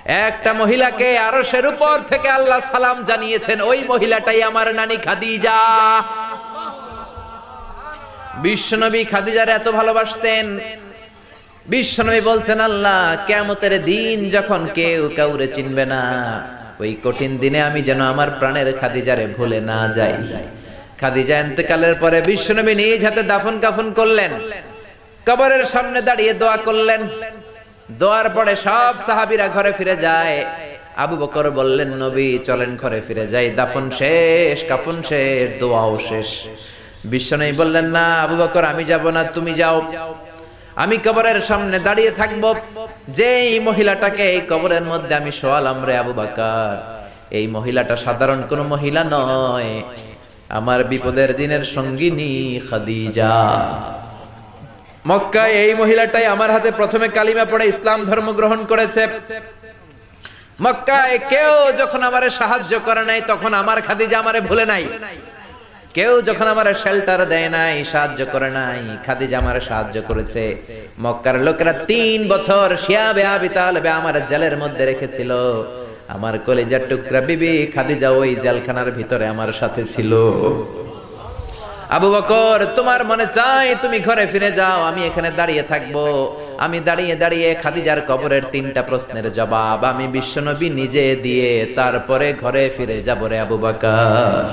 একটা মহিলাকে আরশের উপর থেকে আল্লাহ সালাম জানিয়েছেন, ওই মহিলাটাই আমার নানি খাদিজা। বিশ্বনবী খাদিজার এত ভালোবাসতেন, বিশ্বনবী বলতেন, আল্লাহ কিয়ামতের দিন যখন কেউ কাউরে চিনবে না, ওই কঠিন দিনে আমি যেন আমার প্রাণের খাদিজারে ভুলে না যাই। খাদিজা ইন্তেকালের পরে বিশ্বনবী নিজ হাতে দাফন কাফন করলেন, কবরের সামনে দাঁড়িয়ে দোয়া করলেন। দোয়ার পরে সব সাহাবীরা ঘরে ফিরে যায়। আবু বকর বললেন, নবী চলেন ঘরে ফিরে যাই, দাফন শেষ, কাফন শেষ, দোয়াও শেষ। বিশ্বনবী বললেন, না আবু বকর, আমি যাব না, তুমি যাও, আমি কবরের সামনে দাঁড়িয়ে থাকব। যেই মহিলাটাকে এই কবরের মধ্যে আমি শোয়ালাম রে আবু বকর, এই মহিলাটা সাধারণ কোনো মহিলা নয়, আমার বিপদের দিনের সঙ্গিনী খাদিজা। মক্কায় এই মহিলাটাই আমার হাতে প্রথমে কালিমা পড়ে ইসলাম ধর্ম গ্রহণ করেছে। মক্কায় কেউ যখন আমারে সাহায্য করে নাই, তখন আমার খাদিজা আমারে ভুলে নাই। কেউ যখন আমারে শেল্টার দেয় নাই, সাহায্য করে নাই, খাদিজা আমারে সাহায্য করেছে। মক্কার লোকেরা 3 বছর শিয়াবে আবি তালেবে আমার জেলের মধ্যে রেখেছিল। আমার কলিজার টুকরা বিবি খাদিজা ওই জেলখানার ভিতরে আমার সাথে ছিল। আবু বকর, তোমার মনে চায় তুমি ঘরে ফিরে যাও, আমি এখানে দাঁড়িয়ে থাকবো। আমি দাঁড়িয়ে দাঁড়িয়ে খাদিজার কবরের 3টা প্রশ্নের জবাব আমি বিশ্বনবী নিজে দিয়ে তারপরে ঘরে ফিরে যাব রে আবু বকর।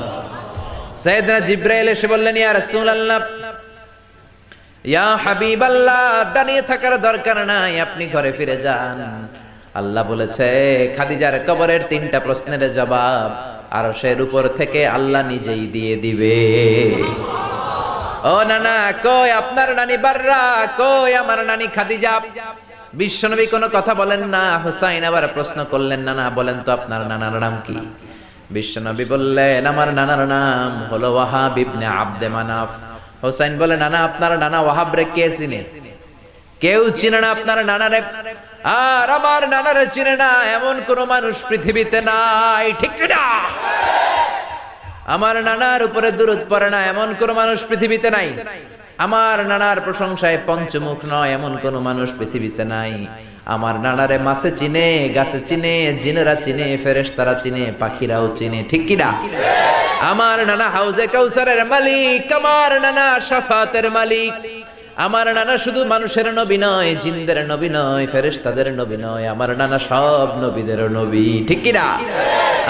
সাইয়েদনা জিবরাইল এসে বললেন, ইয়া রাসূলুল্লাহ, ইয়া হাবিবাল্লাহ, দাঁড়িয়ে থাকার দরকার নাই, আপনি ঘরে ফিরে যান। আল্লাহ বলেছে খাদিজার কবরের 3টা প্রশ্নের জবাব আরশের উপর থেকে আল্লাহ নিজেই দিয়ে দিবে। ও নানা, কই আপনার নানি বাররা, কই আমার নানি খাদিজা? বিশ্বনবী কোনো কথা বলেন না। হুসাইন আবার প্রশ্ন করলেন, নানা বলেন তো আপনার নানার নাম কি? বিশ্বনবী বললেন, আমার নানার নাম হলো ওয়াহাব ইবনে আব্দে মানাফ। হুসাইন বলে, নানা আপনার নানা ওয়াহাব রে কে চিনে? কেউ চিনে না আপনার নানারে। আর আমার নানারে চিনে না এমন কোন মানুষ পৃথিবীতে নাই, ঠিক না? আমার নানার উপরে দুরূদ পড়ে না এমন কোন মানুষ পৃথিবীতে নাই। আমার নানার প্রশংসায় পঞ্চমুখ নয় এমন কোন মানুষ পৃথিবীতে নাই। আমার নানারে মাছে চিনে, গাছে চিনে, জিনেরা চিনে, ফেরেশতারা চিনে, পাখিরাও চিনে, ঠিক কি না? আমার নানা হাউজে কাউসারের মালিক, আমার নানা শাফাতের মালিক। আমার নানা শুধু মানুষের নবী নয়, জিনদের নবী নয়, ফেরেশতাদের নবী নয়, আমার নানা সব নবীদের নবী, ঠিক কি না?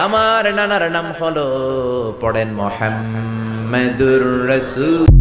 আমার নানার নাম হলো, পড়েন, মুহাম্মাদুর রাসূল।